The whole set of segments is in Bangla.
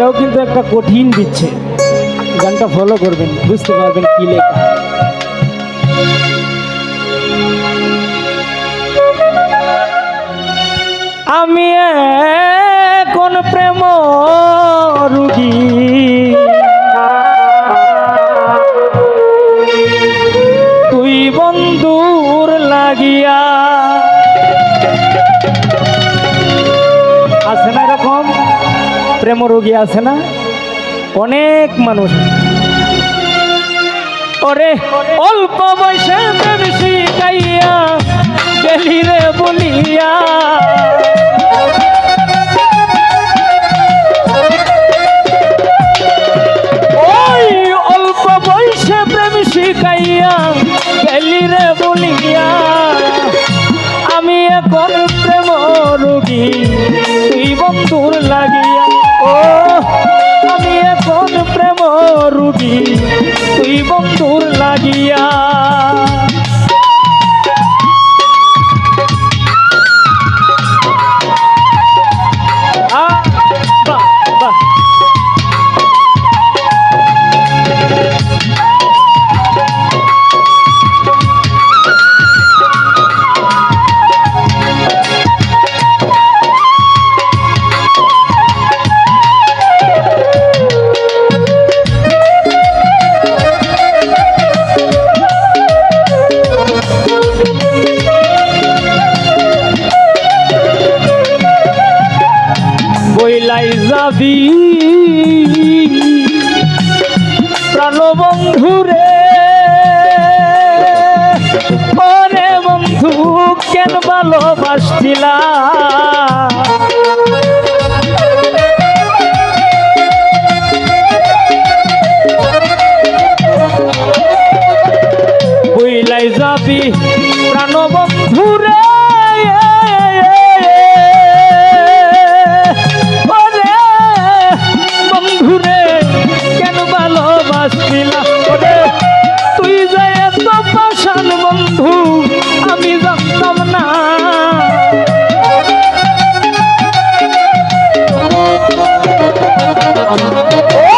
এটাও কিন্তু একটা কঠিন দিচ্ছে, গানটা ফলো করবেন, বুঝতে পারবেন কি লেখা। আমি কোন প্রেম রুগী, তুই বন্ধুর লাগিয়া। আছে না এরকম প্রেম রোগী, আছে না অনেক মানুষ। ওরে অল্প বয়সে প্রেম শিখাইয়া গেলি রে বলিয়া, ওই অল্প বয়সে প্রেম শিখাইয়া গেলি রে বলিয়া। আমি এখন প্রেম রোগী, তুই বন্ধুর লাগিয়া। ও আমি এখন প্রেম রোগী, তুই বন্ধুর লাগিয়া। বইলাই যাবি প্রাণ বন্ধুরে, ওরে বন্ধু কেন ভালোবাসছিলা। বইলাই যাবি প্রাণ বন্ধুরে, তুই যে এত পাষাণ বন্ধু আমি জানতাম না।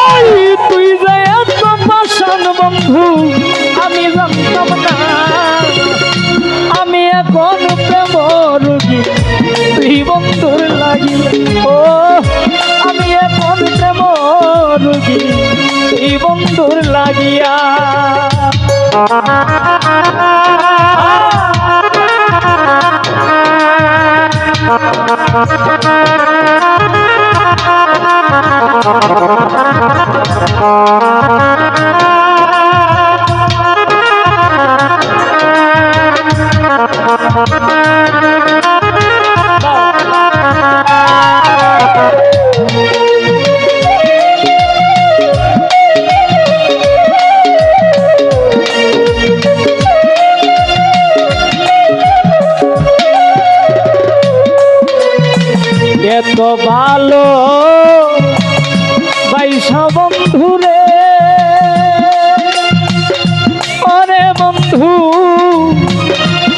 ওই তুই যে এত পাষাণ বন্ধু আমি জানতাম না। আমি এখন প্রেম রোগী, তুই বন্ধুর লাগিলে। ও আমি এখন প্রেম রোগী, তুই বন্ধুর লাগিয়া। এত ভালো বাইশা বন্ধুরে, ওরে বন্ধু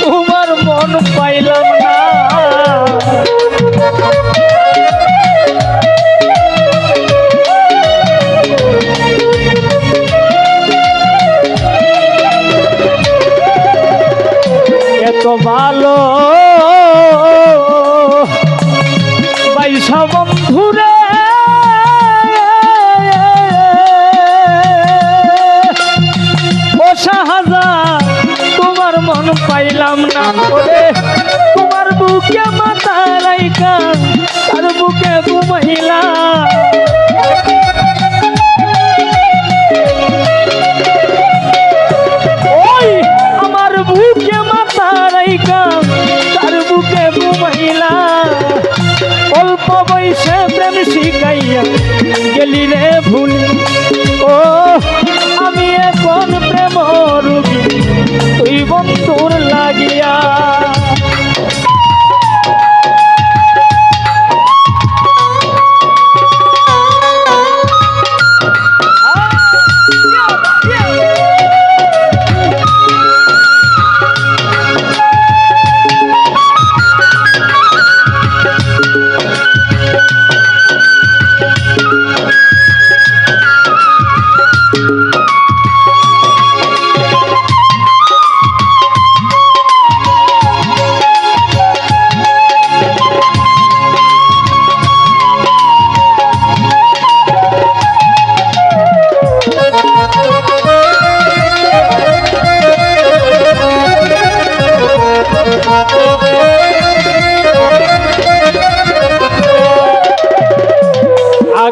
তোমার মন পাইলাম না। এত ভালো বাইশা বন্ধুরে, ও শাহজাহান তোমার মন পাইলাম না। ওরে তোমার বুকে মাথা রাইখা তার বুকে ঘুমাইলা। ওই আমার বুকে মাথা রাইখা তার বুকে ঘুমাইলা। অল্প বয়সে প্রেম শিখাইয়া গেলি রে ভুলি। ও আমি এখন প্রেম রোগী, তুই বন্ধুর লাগিয়া।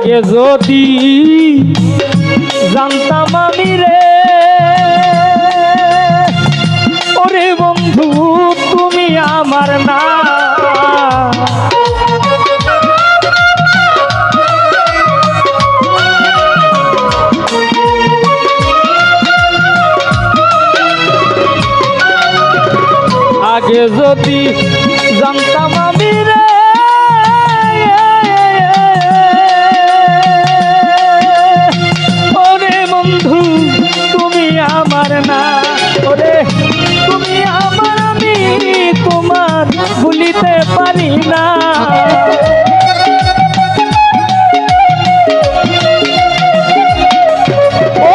আগে যদি জানতাম আমি রে ওরে বন্ধু তুমি আমার না আগে যদি জানতাম আমি রে ওরে বন্ধু তুমি আমার না ওরে তুমি আমার আমি তোমার ভুলিতে পারি না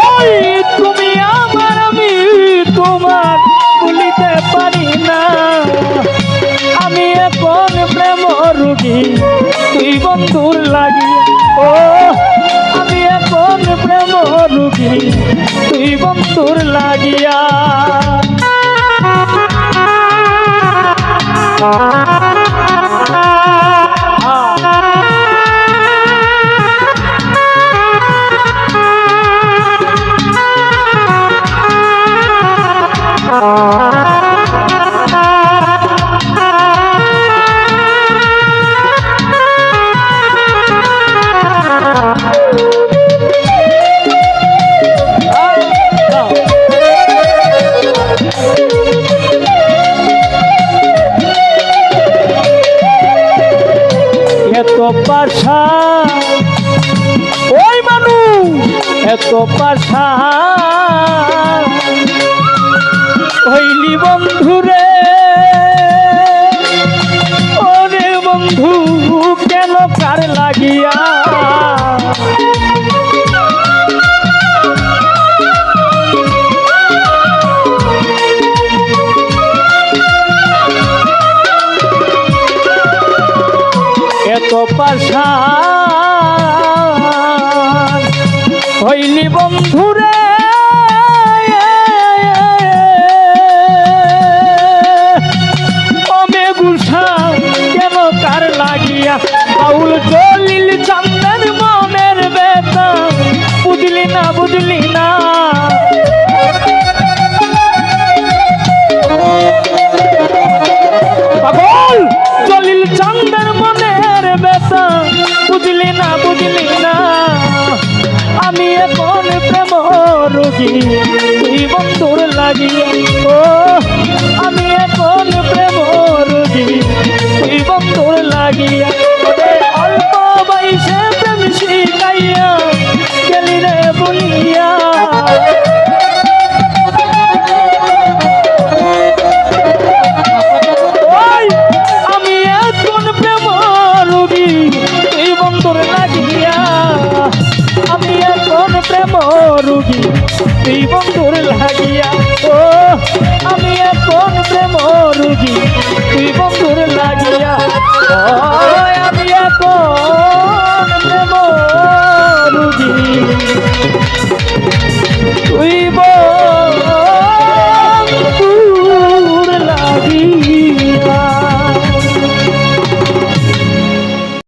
ওই তুমি আমার আমি তোমার ভুলিতে পারি না আমি এখন প্রেম রোগী তুই বন্ধুর লাগি ও আমি এখন প্রেম রোগী তুই বন্ধুর লাগিয়া এত পাশা ওই মানুষ এত পাশা হইলি বন্ধুরে ওরে বন্ধু কেন কার লাগিয়া এত পাশা হইলি বন্ধুরে অমে গুসা কেন কার লাগিয়া বাউল জলিল চান্দের মনের বেতা বুঝলি না বুঝলি না পাগল জলিল চান্দের মনের বেতা বুঝলি না বুঝলি না আমি এখন প্রেম রোগী তুই বন্ধুর লাগি ও আমি এখন প্রেম রোগী তুই বন্ধুর লাগিয়া অল্প বয়সে প্রেম শিখাইয়া গেলি রে বলিয়া আমি এখন প্রেম রোগী তুই বন্ধুর লাগিয়া আমি এখন প্রেম রোগী তুই বন্ধুর লাগিয়া ও আমি এখন প্রেম রোগী তুই বন্ধুর লাগিয়া ও আমি এখন প্রেম রোগী